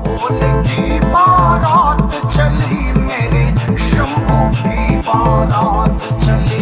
भोले की बारात चली, मेरे शंभू की बारात चली।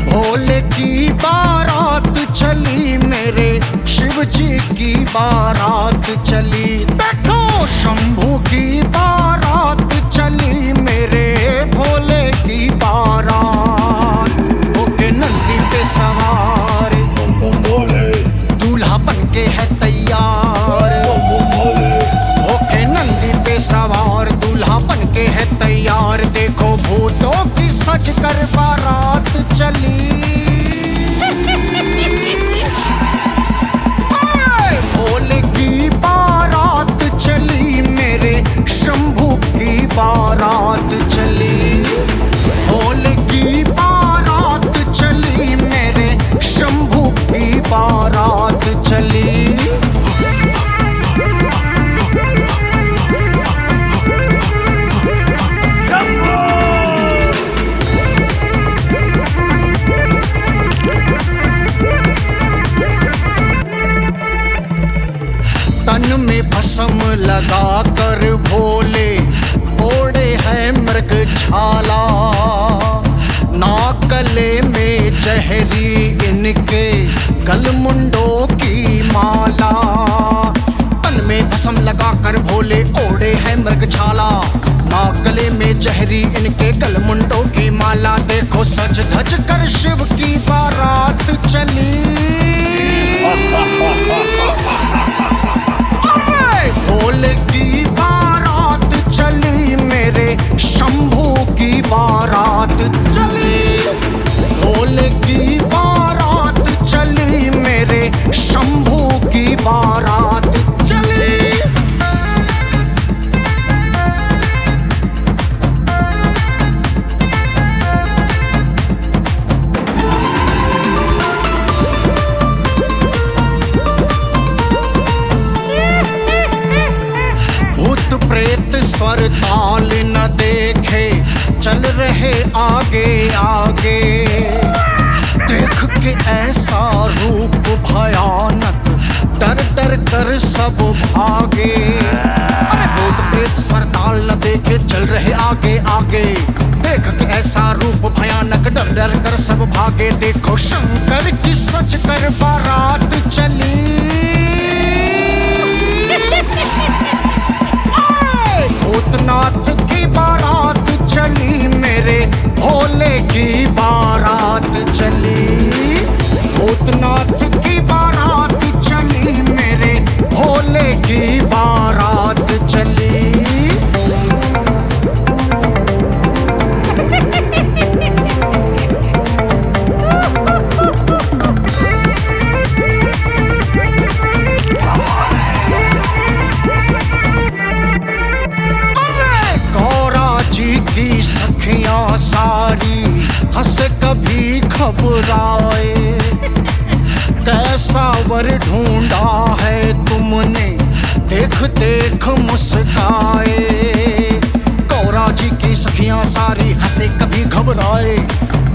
भोले की बारात चली, मेरे शिव जी की बारात चली। देखो शंभू की बारात चली, मेरे भोले की बारात। होके नंदी पे सवार दूल्हा बन के है तैयार। होके नंदी पे सवार दूल्हा बन के है तैयार। देखो भूतों की सज कर बारात चली। भोले की बारात चली, मेरे शंभू की बारात चली। भोले की बारात चली, मेरे शंभू की बारात चली। तन में भस्म लगा कर भोले ओढ़े है मृग छाला। नाकले में जहरी इनके गलमुंडों की माला। तन में भस्म लगा कर भोले ओढ़े है मृग छाला। नाकले में जहरी इनके गलमुंडों की माला। देखो सज धज कर शिव की बारात चली। भोले की बारात चली, मेरे शंभू की बारात चली। भोले की बारात चली, मेरे शंभू की बारात चली। प्रेत स्वर ताल न देखे चल रहे आगे आगे। देख के ऐसा रूप भयानक डर डर कर सब भागे। अरे भूत प्रेत स्वर ताल न देखे चल रहे आगे आगे। देख के ऐसा रूप भयानक डर डर कर सब भागे। देखो शंकर की सज कर बारात चली। भूतनाथ की बारात चली, मेरे भोले की बारात चली। भूतनाथ की बारात चली, मेरे भोले की बारात चली। की सखियां सारी हंस कभी घबराए। कैसा वर ढूंढा है तुमने देख देख मुस्काए। गौरा जी की सखियां सारी हंसे कभी घबराए।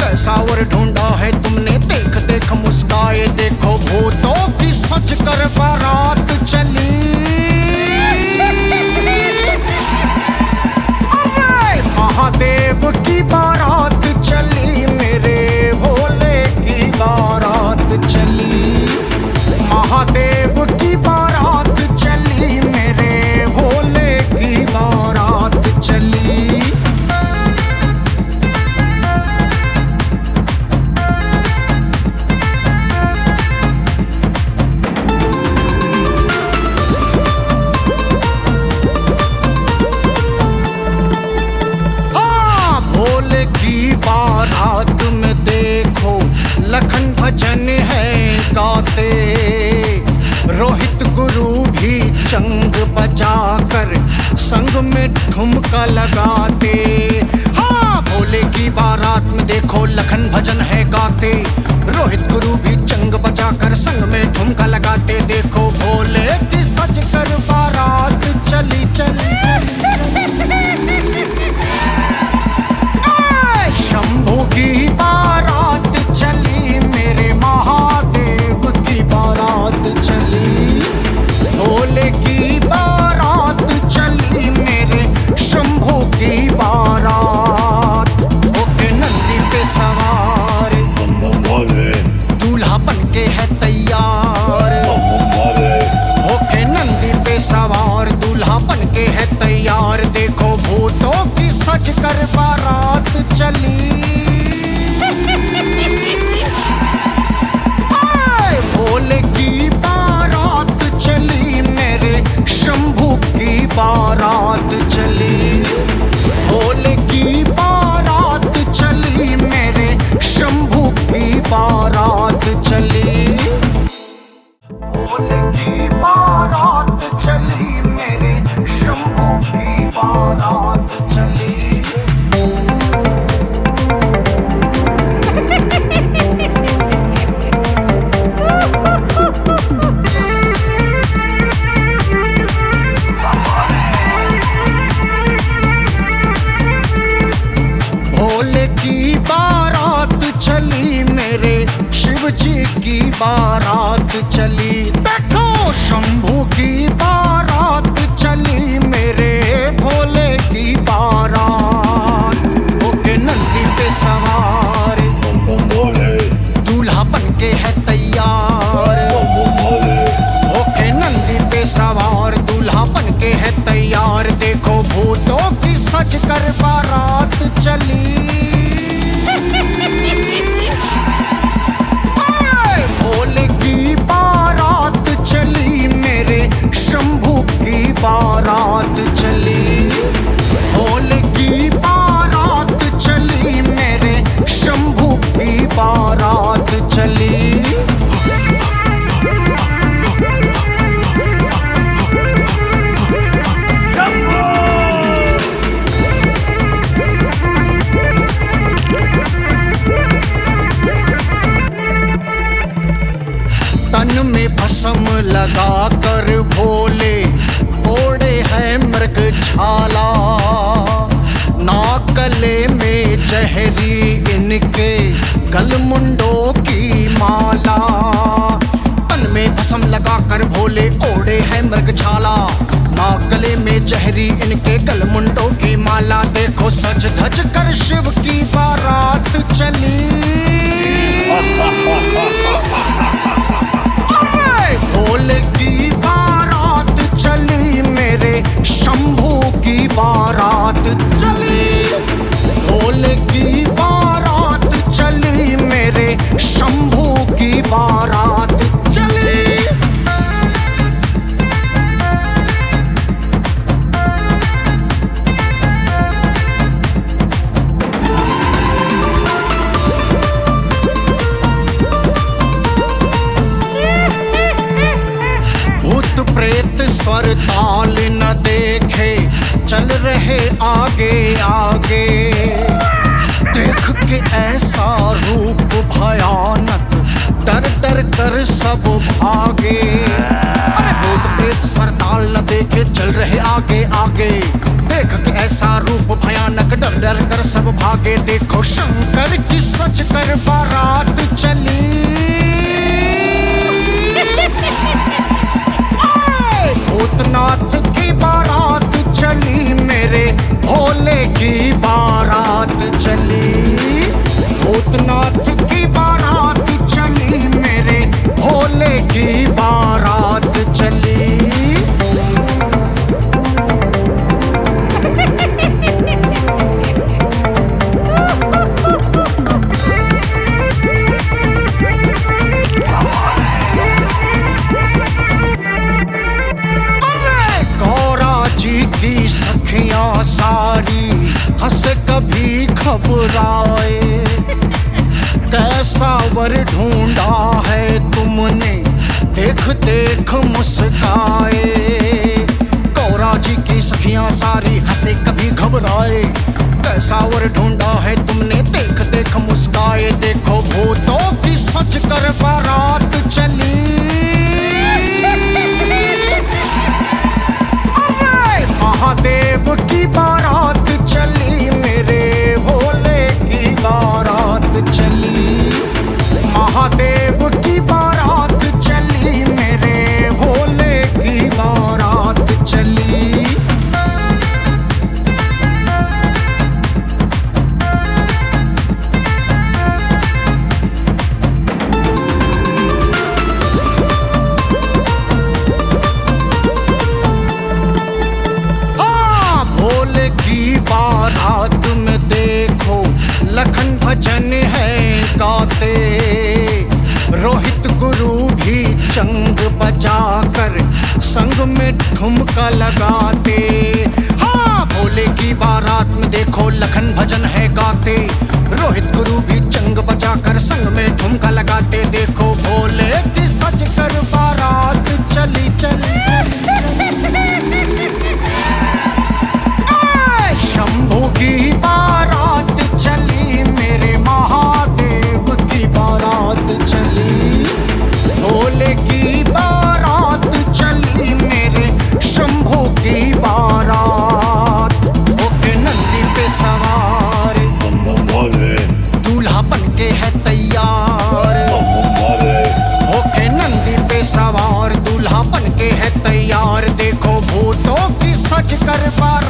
कैसा वर ढूंढा है तुमने देख देख मुस्काए। देखो भूतों की सज कर बारात चली। महादेव की बारात चली, मेरे भोले की बारात चली। महादेव की बारात चली, मेरे भोले की बारात चली। बारात में देखो लखन भजन है गाते। रोहित गुरु भी चंग बजाकर संग में ठुमका लगाते। हाँ भोले की बारात में देखो लखन भजन है गाते। रोहित गुरु भी चंग बजाकर संग में ठुमका लगाते। देखो भोले की सज कर बारात भोले की बारात चली मेरे शंभू की बारात। होके नंदी पे सवार दूल्हा बन के है तैयार। होके नंदी पे सवार दूल्हा बन के है तैयार। देखो भूतों की सज कर बारात चली। भोले की बारात चली मेरे शंभू की बारात चली। भोले की बारात चली मेरे शंभू की बारात चली। भोले की बारात चली मेरे शंभू की बारात चली। भोले की बारात चली मेरे शिव जी की बारात चली। देखो शंभू की बारात चली मेरे भोले की बारात। होके नंदी पे सवार दूल्हा बन के है तैयार। होके नंदी पे सवार दूल्हा बन के है तैयार। देखो भूतों की सज कर बारात चली। भोले की बारात चली मेरे शंभू की बारात चली। भोले की बारात चली मेरे शंभू की बारात चली। तन में भस्म लगा कर भोले ओढ़े है मृग छाला। नाकले में जहरी इनके गलमुंडों की माला। तन में भस्म लगा कर भोले ओढ़े है मृग छाला। नाकले में जहरी इनके गलमुंडों की माला। देखो सज धज कर शिव की बारात चली। भोले की बारात चली मेरे शंभू की बारात चली। भोले की बारात चली मेरे शंभू की बारात चली। प्रेत स्वर ताल न देखे चल रहे आगे आगे। देख के ऐसा रूप भयानक डर डर कर सब भागे। अरे भूत प्रेत स्वर ताल न देखे चल रहे आगे आगे। देख के ऐसा रूप भयानक डर डर कर सब भागे। देखो शंकर की सज कर बारात चली। भूतनाथ की बारात चली मेरे भोले की बारात चली। भूतनाथ की बारात चली मेरे भोले की बारात चली। की सखियां सारी हंस कभी घबराए। कैसा वर ढूंढा है तुमने देख देख मुस्काए। गौरा जी की सखियां सारी हंसे कभी घबराए। कैसा वर ढूंढा है तुमने देख देख मुस्काए। देखो भूतों की सज कर बारात चली। महादेव की बारात चली मेरे भोले की बारात चली। महादेव की बारात चली मेरे भोले की बारात। ठुमका लगाते। हाँ, भोले की बारात में देखो लखन भजन है गाते, रोहित गुरु भी चंग बजाकर संग में ठुमका लगाते। देखो भोले की सज कर बारात चली चली शंभू की बारात चली, मेरे महादेव की बारात चली, भोले की बारात चली, मेरे शंभू की बारात। ओके नंदी पे सवार दूल्हा बनके है तैयार, ओके नंदी पे सवार दूल्हा बनके है तैयार। देखो भूतों की सज कर बारात